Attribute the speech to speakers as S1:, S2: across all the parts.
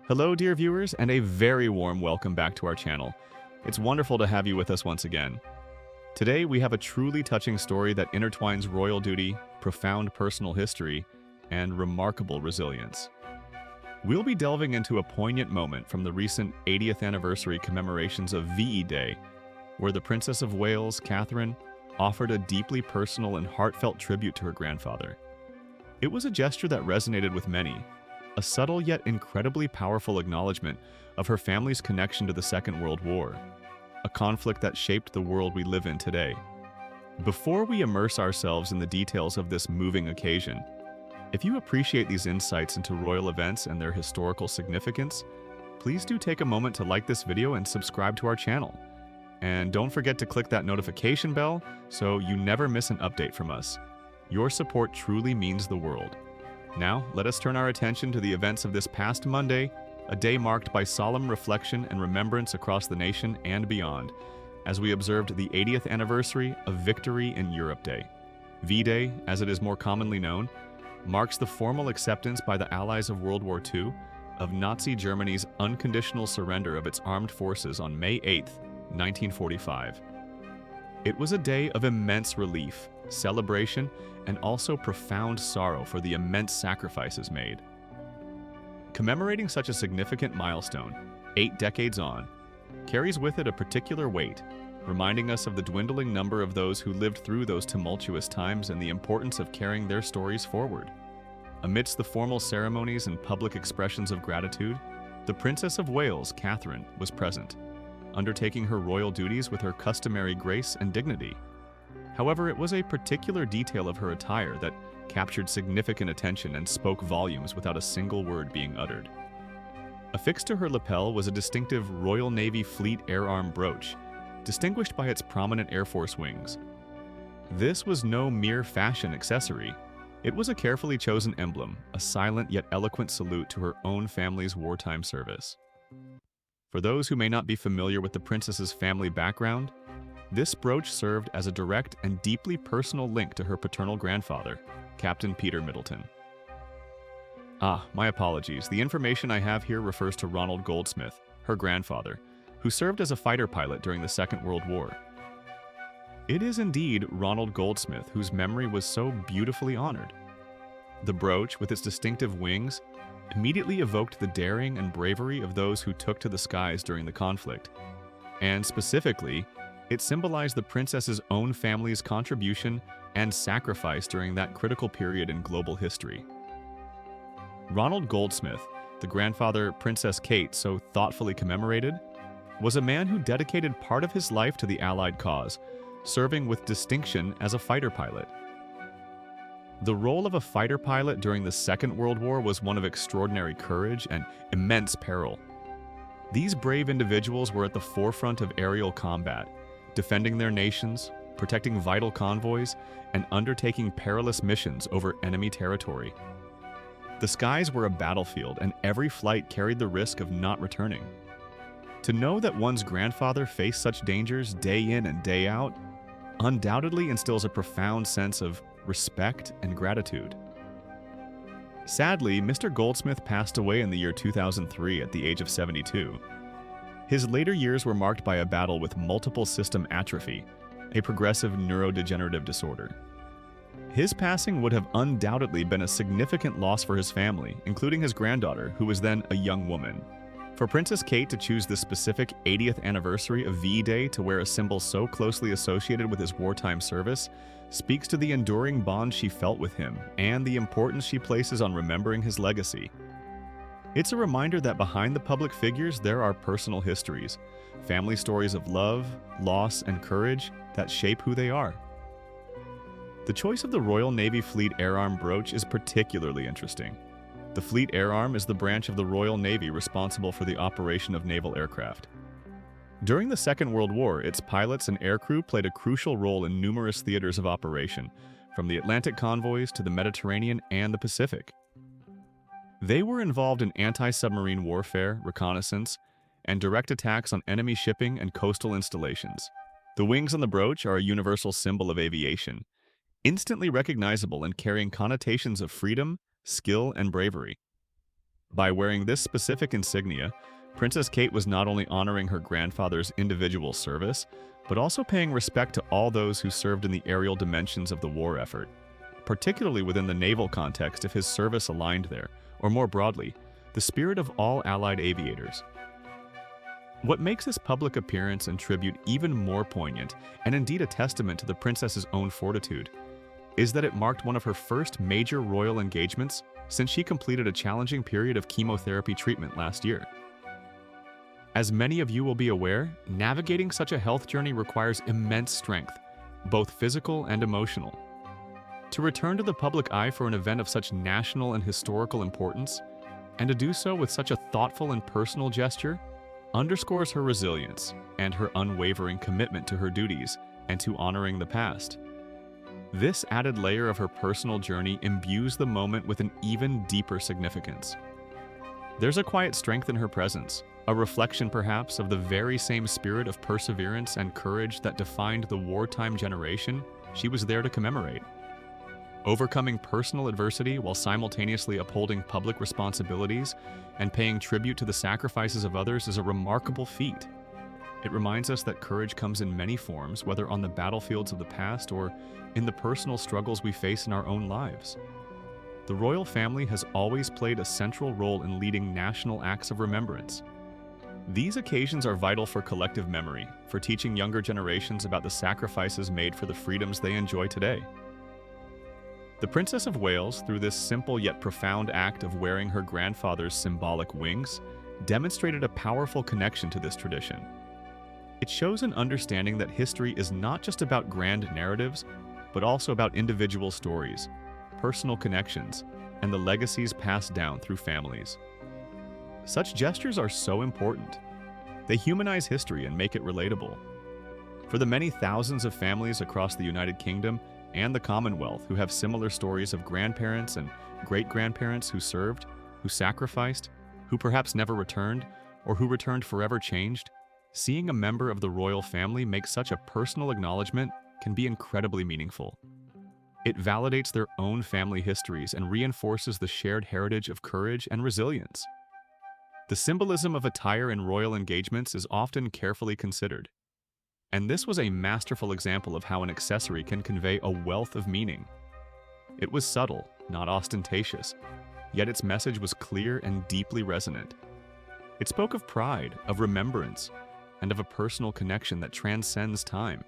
S1: Hello, dear viewers, and a very warm welcome back to our channel. It's wonderful to have you with us once again. Today, we have a truly touching story that intertwines royal duty, profound personal history, and remarkable resilience. We'll be delving into a poignant moment from the recent 80th anniversary commemorations of VE Day, where the Princess of Wales, Catherine, offered a deeply personal and heartfelt tribute to her grandfather. It was a gesture that resonated with many, a subtle yet incredibly powerful acknowledgment of her family's connection to the Second World War, a conflict that shaped the world we live in today. Before we immerse ourselves in the details of this moving occasion, if you appreciate these insights into royal events and their historical significance, please do take a moment to like this video and subscribe to our channel. And don't forget to click that notification bell so you never miss an update from us. Your support truly means the world. Now, let us turn our attention to the events of this past Monday, a day marked by solemn reflection and remembrance across the nation and beyond, as we observed the 80th anniversary of Victory in Europe Day. V-Day, as it is more commonly known, marks the formal acceptance by the Allies of World War II of Nazi Germany's unconditional surrender of its armed forces on May 8, 1945. It was a day of immense relief, celebration, and also profound sorrow for the immense sacrifices made. Commemorating such a significant milestone, 8 decades on, carries with it a particular weight, reminding us of the dwindling number of those who lived through those tumultuous times and the importance of carrying their stories forward. Amidst the formal ceremonies and public expressions of gratitude, the Princess of Wales, Catherine, was present, undertaking her royal duties with her customary grace and dignity. However, it was a particular detail of her attire that captured significant attention and spoke volumes without a single word being uttered. Affixed to her lapel was a distinctive Royal Navy Fleet Air Arm brooch, distinguished by its prominent Air Force wings. This was no mere fashion accessory. It was a carefully chosen emblem, a silent yet eloquent salute to her own family's wartime service. For those who may not be familiar with the princess's family background, this brooch served as a direct and deeply personal link to her paternal grandfather, Captain Peter Middleton. My apologies. The information I have here refers to Ronald Goldsmith, her grandfather, who served as a fighter pilot during the Second World War. It is indeed Ronald Goldsmith whose memory was so beautifully honored. The brooch, with its distinctive wings, immediately evoked the daring and bravery of those who took to the skies during the conflict, and specifically, it symbolized the princess's own family's contribution and sacrifice during that critical period in global history. Ronald Goldsmith, the grandfather Princess Kate so thoughtfully commemorated, was a man who dedicated part of his life to the Allied cause, serving with distinction as a fighter pilot. The role of a fighter pilot during the Second World War was one of extraordinary courage and immense peril. These brave individuals were at the forefront of aerial combat, defending their nations, protecting vital convoys, and undertaking perilous missions over enemy territory. The skies were a battlefield, and every flight carried the risk of not returning. To know that one's grandfather faced such dangers day in and day out undoubtedly instills a profound sense of respect and gratitude. Sadly, Mr. Goldsmith passed away in the year 2003 at the age of 72. His later years were marked by a battle with multiple system atrophy, a progressive neurodegenerative disorder. His passing would have undoubtedly been a significant loss for his family, including his granddaughter, who was then a young woman. For Princess Kate to choose the specific 80th anniversary of V-Day to wear a symbol so closely associated with his wartime service speaks to the enduring bond she felt with him and the importance she places on remembering his legacy. It's a reminder that behind the public figures there are personal histories, family stories of love, loss, and courage that shape who they are. The choice of the Royal Navy Fleet Air Arm brooch is particularly interesting. The Fleet Air Arm is the branch of the Royal Navy responsible for the operation of naval aircraft. During the Second World War, its pilots and aircrew played a crucial role in numerous theaters of operation, from the Atlantic convoys to the Mediterranean and the Pacific. They were involved in anti-submarine warfare, reconnaissance, and direct attacks on enemy shipping and coastal installations. The wings on the brooch are a universal symbol of aviation, instantly recognizable and carrying connotations of freedom, skill, and bravery. By wearing this specific insignia, Princess Kate was not only honoring her grandfather's individual service, but also paying respect to all those who served in the aerial dimensions of the war effort, particularly within the naval context if his service aligned there, or more broadly, the spirit of all Allied aviators. What makes this public appearance and tribute even more poignant, and indeed a testament to the princess's own fortitude, is that it marked one of her first major royal engagements since she completed a challenging period of chemotherapy treatment last year. As many of you will be aware, navigating such a health journey requires immense strength, both physical and emotional. To return to the public eye for an event of such national and historical importance, and to do so with such a thoughtful and personal gesture, underscores her resilience and her unwavering commitment to her duties and to honoring the past. This added layer of her personal journey imbues the moment with an even deeper significance. There's a quiet strength in her presence, a reflection perhaps of the very same spirit of perseverance and courage that defined the wartime generation she was there to commemorate. Overcoming personal adversity while simultaneously upholding public responsibilities and paying tribute to the sacrifices of others is a remarkable feat. It reminds us that courage comes in many forms, whether on the battlefields of the past or in the personal struggles we face in our own lives. The royal family has always played a central role in leading national acts of remembrance. These occasions are vital for collective memory, for teaching younger generations about the sacrifices made for the freedoms they enjoy today. The Princess of Wales, through this simple yet profound act of wearing her grandfather's symbolic wings, demonstrated a powerful connection to this tradition. It shows an understanding that history is not just about grand narratives, but also about individual stories, personal connections, and the legacies passed down through families. Such gestures are so important. They humanize history and make it relatable. For the many thousands of families across the United Kingdom and the Commonwealth who have similar stories of grandparents and great-grandparents who served, who sacrificed, who perhaps never returned, or who returned forever changed, seeing a member of the royal family make such a personal acknowledgement can be incredibly meaningful. It validates their own family histories and reinforces the shared heritage of courage and resilience. The symbolism of attire in royal engagements is often carefully considered, and this was a masterful example of how an accessory can convey a wealth of meaning. It was subtle, not ostentatious, yet its message was clear and deeply resonant. It spoke of pride, of remembrance, and of a personal connection that transcends time.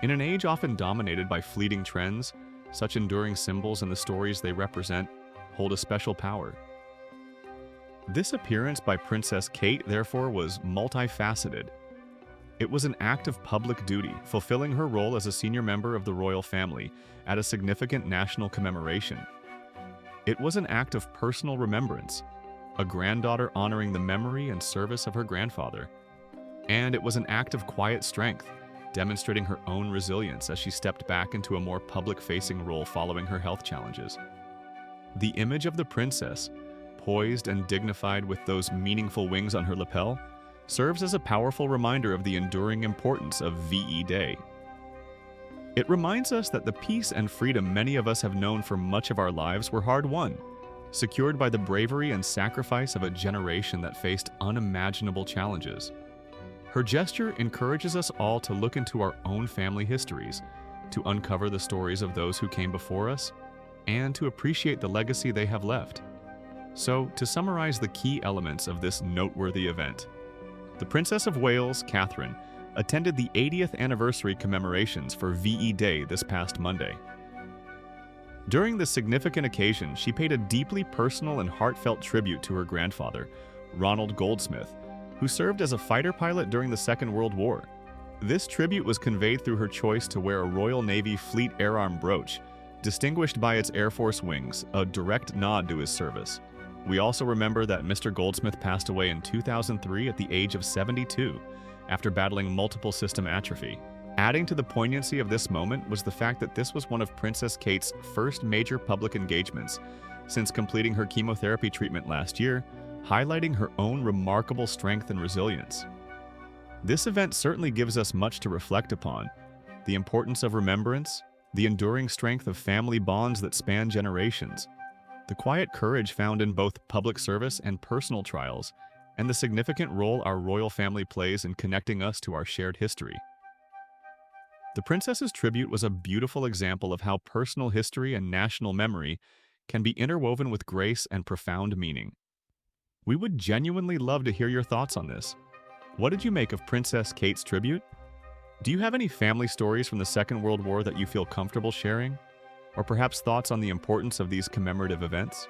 S1: In an age often dominated by fleeting trends, such enduring symbols and the stories they represent hold a special power. This appearance by Princess Kate, therefore, was multifaceted. It was an act of public duty, fulfilling her role as a senior member of the royal family at a significant national commemoration. It was an act of personal remembrance, a granddaughter honoring the memory and service of her grandfather. And it was an act of quiet strength, demonstrating her own resilience as she stepped back into a more public-facing role following her health challenges. The image of the princess, poised and dignified with those meaningful wings on her lapel, serves as a powerful reminder of the enduring importance of VE Day. It reminds us that the peace and freedom many of us have known for much of our lives were hard-won, secured by the bravery and sacrifice of a generation that faced unimaginable challenges. Her gesture encourages us all to look into our own family histories, to uncover the stories of those who came before us, and to appreciate the legacy they have left. So, to summarize the key elements of this noteworthy event, the Princess of Wales, Catherine, attended the 80th anniversary commemorations for VE Day this past Monday. During this significant occasion, she paid a deeply personal and heartfelt tribute to her grandfather, Ronald Goldsmith, who served as a fighter pilot during the Second World War. This tribute was conveyed through her choice to wear a Royal Navy Fleet Air Arm brooch, distinguished by its Air Force wings, a direct nod to his service. We also remember that Mr. Goldsmith passed away in 2003 at the age of 72, after battling multiple system atrophy. Adding to the poignancy of this moment was the fact that this was one of Princess Kate's first major public engagements since completing her chemotherapy treatment last year, highlighting her own remarkable strength and resilience. This event certainly gives us much to reflect upon: the importance of remembrance, the enduring strength of family bonds that span generations, the quiet courage found in both public service and personal trials, and the significant role our royal family plays in connecting us to our shared history. The princess's tribute was a beautiful example of how personal history and national memory can be interwoven with grace and profound meaning. We would genuinely love to hear your thoughts on this. What did you make of Princess Kate's tribute? Do you have any family stories from the Second World War that you feel comfortable sharing? Or perhaps thoughts on the importance of these commemorative events?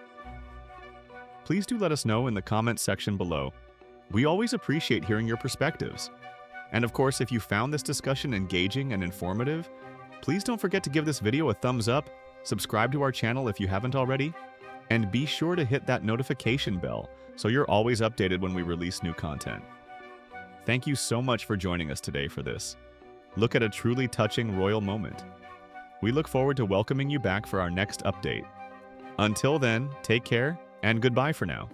S1: Please do let us know in the comments section below. We always appreciate hearing your perspectives. And of course, if you found this discussion engaging and informative, please don't forget to give this video a thumbs up, subscribe to our channel if you haven't already, and be sure to hit that notification bell so you're always updated when we release new content. Thank you so much for joining us today for this. Look at a truly touching royal moment. We look forward to welcoming you back for our next update. Until then, take care and goodbye for now.